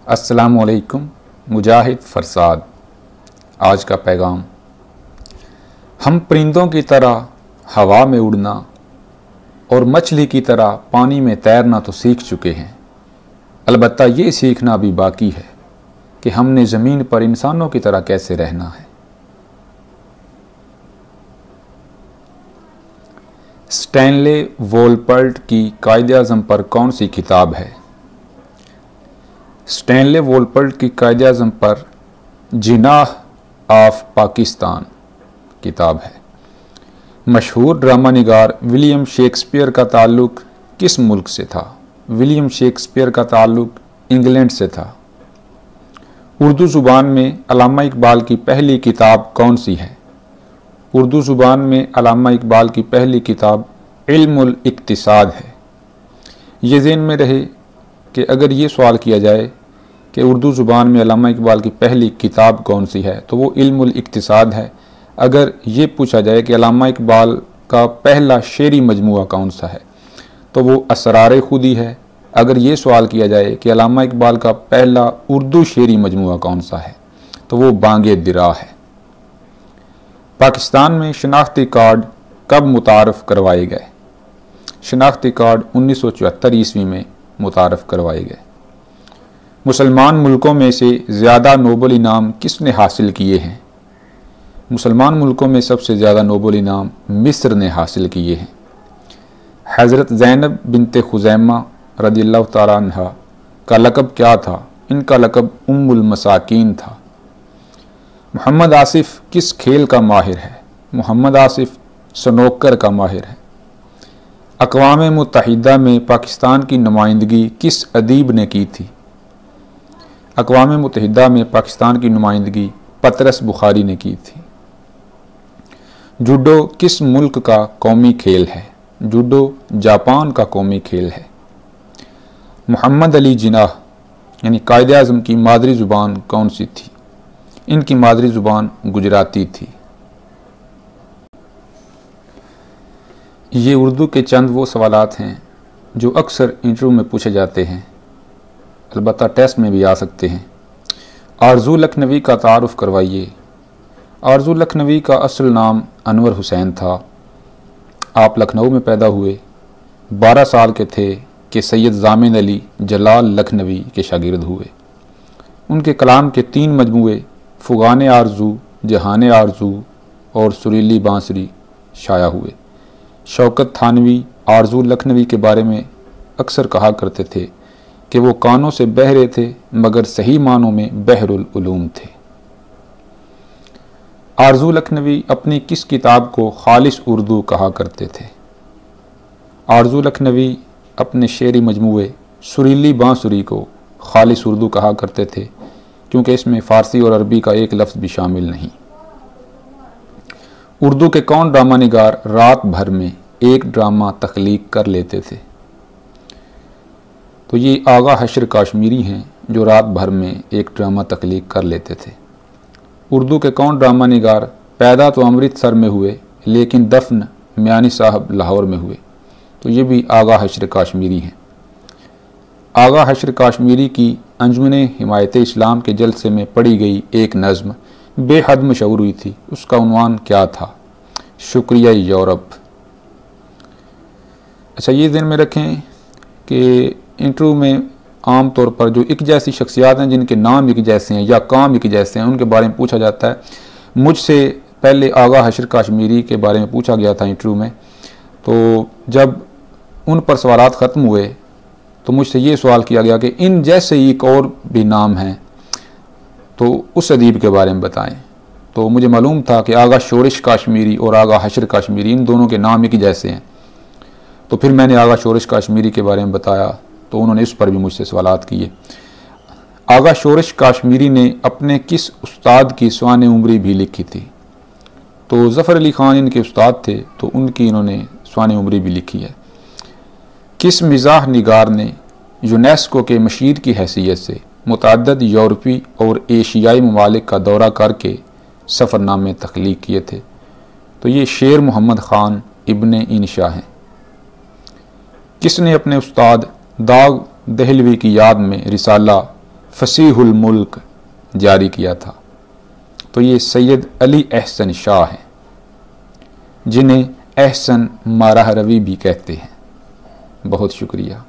अस्सलामुअलैकुम। मुजाहिद फरसाद। आज का पैगाम, हम परिंदों की तरह हवा में उड़ना और मछली की तरह पानी में तैरना तो सीख चुके हैं, अलबत्ता ये सीखना भी बाकी है कि हमने ज़मीन पर इंसानों की तरह कैसे रहना है। स्टैनले वोलपर्ट की कायदे-आज़म पर कौन सी किताब है? स्टैनले वोलपर्ट की कायदे-आज़म पर जिनाह ऑफ पाकिस्तान किताब है। मशहूर ड्रामा निगार विलियम शेक्सपियर का ताल्लुक़ किस मुल्क से था? विलियम शेक्सपियर का ताल्लुक़ इंग्लैंड से था। उर्दू ज़ुबान में अल्लामा इकबाल की पहली किताब कौन सी है? उर्दू ज़ुबान में अल्लामा इकबाल की पहली किताब इल्मुल इक्तिसाद है। ये ज़हन में रहे कि अगर ये सवाल किया जाए कि उर्दू ज़ुबान में अल्लामा इकबाल की पहली किताब कौन सी है तो वो इल्मुल इक्तिसाद है। अगर ये पूछा जाए कि अल्लामा इकबाल का पहला शेरी मजमुआ कौन सा है तो वो असरार खुदी है। अगर ये सवाल किया जाए कि अल्लामा इकबाल का पहला उर्दू शेरी मजमुआ कौन सा है तो वो बांगे दिरा है। पाकिस्तान में शनाख्ती कार्ड कब मुतारफ़ करवाए गए? शनाख्ती कार्ड 1974 ईस्वी में मुतारफ़ करवाए गए। मुसलमान मुल्कों में से ज़्यादा नोबल इनाम किसने हासिल किए हैं? मुसलमान मुल्कों में सबसे ज़्यादा नोबल इनाम मिस्र ने हासिल किए हैं। हज़रत ज़ैनब बिनते खुज़ैमा रज़ियल्लाहु तआला अन्हा का लक़ब क्या था? इनका लक़ब उम्मुल मसाकीन था। मोहम्मद आसिफ किस खेल का माहिर है? मोहम्मद आसिफ स्नूकर का माहिर है। अक़वाम मुत्तहिदा में पाकिस्तान की नुमाइंदगी किस अदीब ने की थी? अक़वाम मुत्तहिदा में पाकिस्तान की नुमाइंदगी पतरस बुखारी ने की थी। जूडो किस मुल्क का कौमी खेल है? जूडो जापान का कौमी खेल है। मोहम्मद अली जिनाह यानी कायदे-आज़म की मादरी ज़ुबान कौन सी थी? इनकी मादरी ज़ुबान गुजराती थी। ये उर्दू के चंद वो सवालात हैं जो अक्सर इंटरव्यू में पूछे जाते हैं, अलबत्ता टेस्ट में भी आ सकते हैं। आरज़ू लखनवी का तारुफ़ करवाइए। आरज़ू लखनवी का असल नाम अनवर हुसैन था। आप लखनऊ में पैदा हुए। 12 साल के थे कि सैयद ज़ामिन अली जलाल लखनवी के शागिर्द हुए। उनके कलाम के 3 मजमूए फ़ुगान आरज़ू, जहान आरज़ू और सुरीली बांसुरी शाया हुए। शौकत थानवी आरज़ू लखनवी के बारे में अक्सर कहा करते थे कि वो कानों से बहरे थे मगर सही मानों में बहरुल उलूम थे। आरज़ू लखनवी अपनी किस किताब को खालिस उर्दू कहा करते थे? आरज़ू लखनवी अपने शेरी मजमूए सुरीली बांसुरी को खालिस उर्दू कहा करते थे क्योंकि इसमें फ़ारसी और अरबी का एक लफ्ज़ भी शामिल नहीं। उर्दू के कौन ड्रामा निगार रात भर में एक ड्रामा तख्लीक कर लेते थे? तो ये आगा हशर काश्मीरी हैं जो रात भर में एक ड्रामा तख्लीक कर लेते थे। उर्दू के कौन ड्रामा निगार पैदा तो अमृतसर में हुए लेकिन दफन मियानी साहब लाहौर में हुए? तो ये भी आगा हशर काश्मीरी हैं। आगा हशर काश्मीरी की अंजुमने हिमायत इस्लाम के जलसे में पढ़ी गई एक नज़्म बेहद मशहूर हुई थी। उसका उन्वान क्या था? शुक्रिया यूरोप। अच्छा, ये ध्यान में रखें कि इंटरव्यू में आम तौर पर जो एक जैसी शख्सियात हैं जिनके नाम एक जैसे हैं या काम एक जैसे हैं उनके बारे में पूछा जाता है। मुझसे पहले आगा हशर काश्मीरी के बारे में पूछा गया था इंटरव्यू में, तो जब उन पर सवालात ख़त्म हुए तो मुझसे ये सवाल किया गया कि इन जैसे एक और भी नाम हैं तो उस अदीब के बारे में बताएं। तो मुझे मालूम था कि आगा शोरिश काश्मीरी और आगा हशर काश्मीरी इन दोनों के नाम एक ही जैसे हैं। तो फिर मैंने आगा शोरिश काश्मीरी के बारे में बताया तो उन्होंने इस पर भी मुझसे सवालात किए। आगा शोरिश काश्मीरी ने अपने किस उस्ताद की स्वान उम्री भी लिखी थी? तो ज़फ़र अली ख़ान इनके उस्ताद थे तो उनकी इन्होंने स्वान उम्री भी लिखी है। किस मिज़ाह निगार ने यूनेस्को के मशीर की हैसियत से मुतअद्दिद यूरोपी और एशियाई ममालिक का दौरा करके सफ़रनामे तख्लीक किए थे? तो ये शेर मोहम्मद ख़ान इब्ने इंशा हैं। किसने अपने उस्ताद दाग दहलवी की याद में रिसाला फसीहुल मुल्क जारी किया था। तो ये सैयद अली अहसन शाह हैं, जिन्हें अहसन माराह रवी भी कहते हैं। बहुत शुक्रिया।